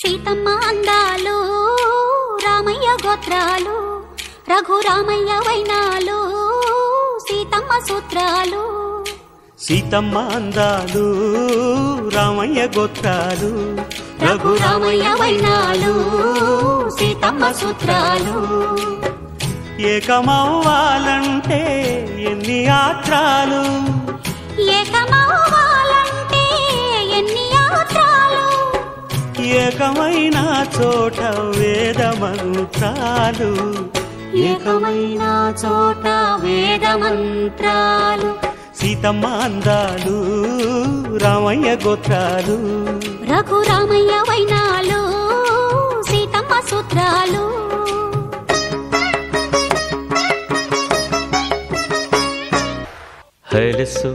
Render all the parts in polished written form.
సీతమ్మ అందాలు రామయ్య గోత్రాలు రఘురామయ్య వైనాలు సీతమ్మ సూత్రాలు. సీతమ్మ అందాలు రామయ్య గోత్రాలు రఘురామయ్య వైనాలు సీతమ్మ సూత్రాలు. ఏకమవ్వాలంటే ఎన్ని యాత్రాలు, ఏకమవ్వాలంటే ఎన్ని యాత్రాలు, ఏకమైన చోట వేద మంత్రాలు, ఏకమైన చోట వేద మంత్రాలు. సీతమ్మ అందాలు రామయ్య గోత్రాలు రఘురామయ్య వైనాలు సీతమ్మ సూత్రాలు. హైలెస్సు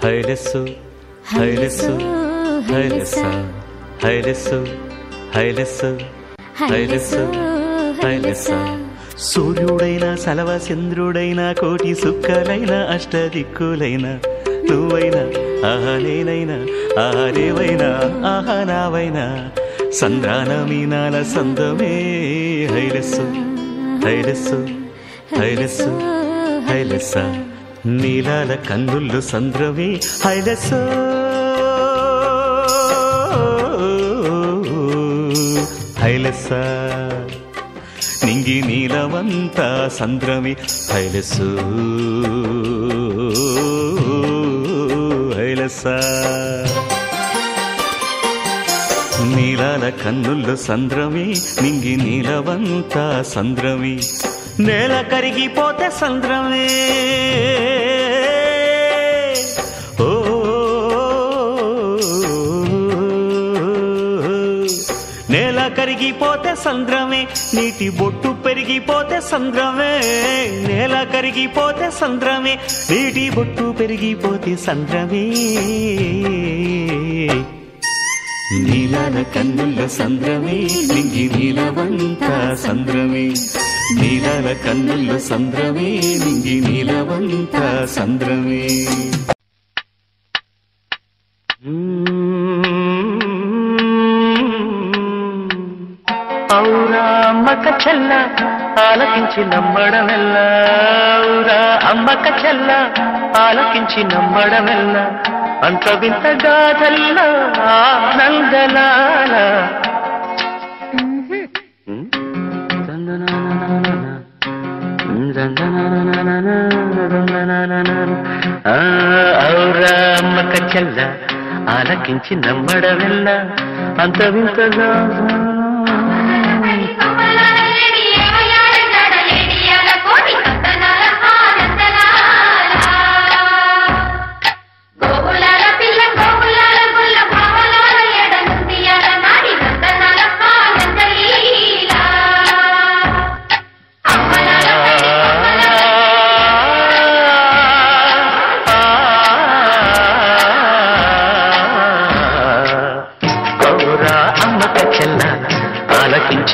హైలెస్సు హైలెస్సు హైలెస్స హైలెస్సు హైలెస్సు హైలెస్సు హైలెస్స. సూర్యుడైన సలవ చంద్రుడైన కోటి సుక్కలైన అష్టదిక్కులైన నువ్వైనా ఆహా నేనైనా ఆహా రేవైనా ఆహా నావైనా సంద్రాన మీనాల సందమే. హైలెస్సు హైలెస్సు హైలెస్సు హైలెస్స. నీలాల కన్నుళ్ళు సంద్రమే. హైలెస్సు హైలెస్స. నింగి నీలవంతా సంద్రమి. హైలెస్సు హైలెస్స. నీలాల కన్నుల్లో సంద్రమి నింగి నీలవంతా సంద్రమి. నేల కరిగిపోతే సంద్రమే. ఓ నేల కరిగిపోతే సంద్రమే. నీటి బొట్టు పెరిగిపోతే సంద్రమే. నేల కరిగిపోతే సంద్రమే. నీటి బొట్టు పెరిగిపోతే సంద్రమే. నీలాల కన్నుల సంద్రమే నింగి నీలవంతా సంద్రమే. నీలాల కన్నుల సంద్రమే నింగి నీలవంతా సంద్రమే. ఔరా అమ్మక చెల్ల ఆలకించి నమ్మడమెల్ల. ఔరా అమ్మక చెల్ల ఆలకించి నమ్మడమెల్ల. అంత వింత గాథల్లో ఆనందలాల. ఔరా అమ్మక చెల్ల ఆలకించి నమ్మడమెల్ల. అంత వింత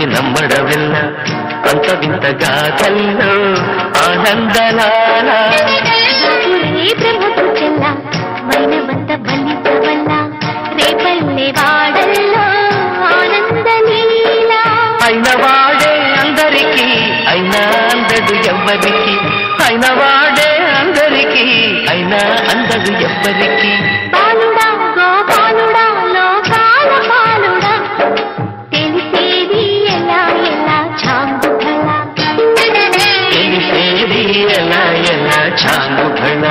నమ్మడవెల్ల. అంత వింత గాథల్లో ఆనందలాల. బ్రహ్మకు చెల్ల మైనవంత బలిత వల్ల రేపల్లె వాడల్లో ఆనందలీల. అయిన వాడే అందరికీ అయినా అందడు ఎవ్వరికి. అయిన వాడే అందరికీ అయినా అందడు ఎవ్వరికి. బాలుడా గోపాలుడా లోకాల పాలుడా తెలిసేది ఎలా ఎలా చాంగుఫల. తెలిసేది ఎలా ఎలా చాంగుఫల.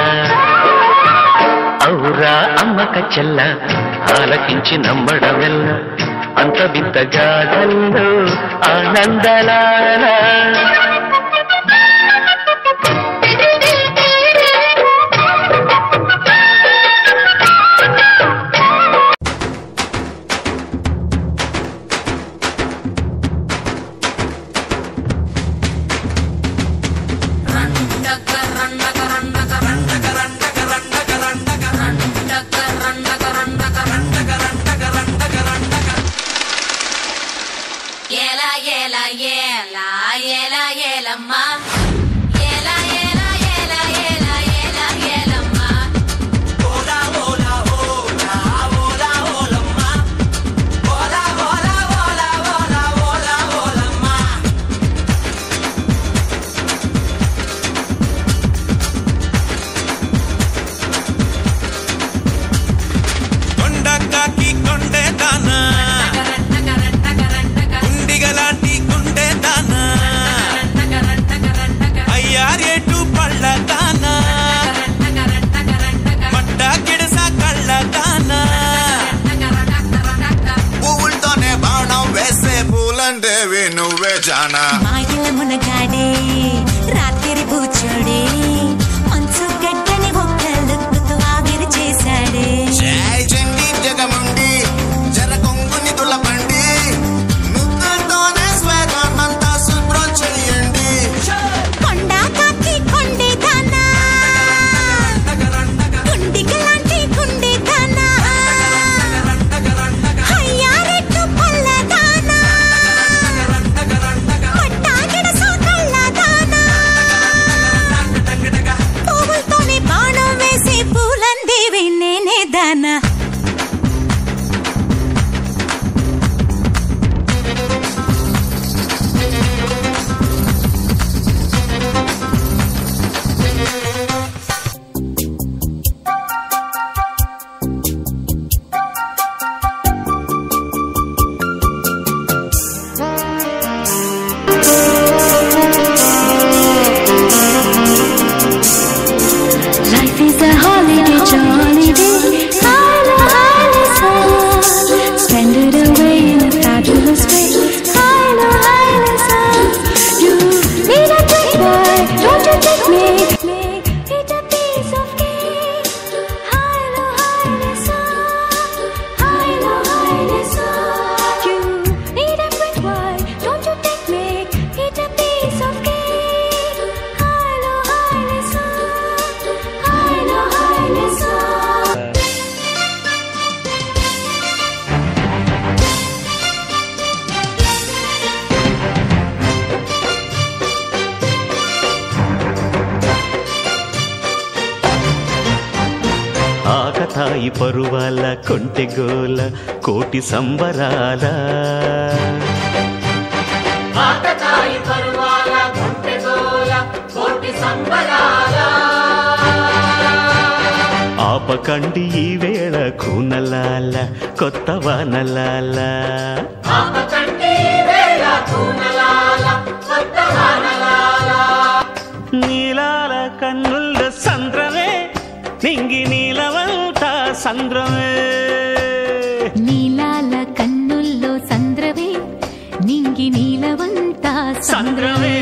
ఔరా అమ్మక చెల్ల ఆలకించి నమ్మడమెల్ల. అంత వింత గాథల్లో ఆనందలాల. పూలందేవి నువ్వే జానా మాయల మునగాడే రాత్రి కూర్చోడే మంచు గడ్డని ఒక్క లుక్కుతో ఆవిరి చేశాడే జై చండి జగముండి జర కొంగుని తులపండి ముద్దుతోనే స్వేగమంతా శుభ్రం చేయండి కొండ కాకి కొండే దానా గుండికి లాంటి గుండె దానా హయ్యారెట్టు పల్ల దానా పట్టాగిడ సోకళ్ళ దానా పువ్వులతోనే బాణం వేసి పూలందేవి నేనే దానా Life is a holiday, jolly day. Holla, holla, son. Spend it away in a fabulous way. Holla, holla, son. You need a big boy, don't you take me? Make it a piece of cake. Holla, holla, son. Holla, holla, son. You need a big boy, don't you take me? It a piece of cake. Holla, holla, son. Holla, holla, son. ఆకతాయి పరువాల కొంటెగోల కోటి సంబరాల ఆకతాయి పరువాల గుంటెగోల కోటి సంబరాల ఆపకండి ఈ వేళ కూనలాల కొత్త వానలాల ఆపకండి వేళ కూనలాల కొత్త వానలాల నీలాల కన్నుల సంద్రమే నింగి నీలవంతా సంద్రమే నీలాల కన్నుల్లో సంద్రవే నింగి నీలవంతా సంద్రమే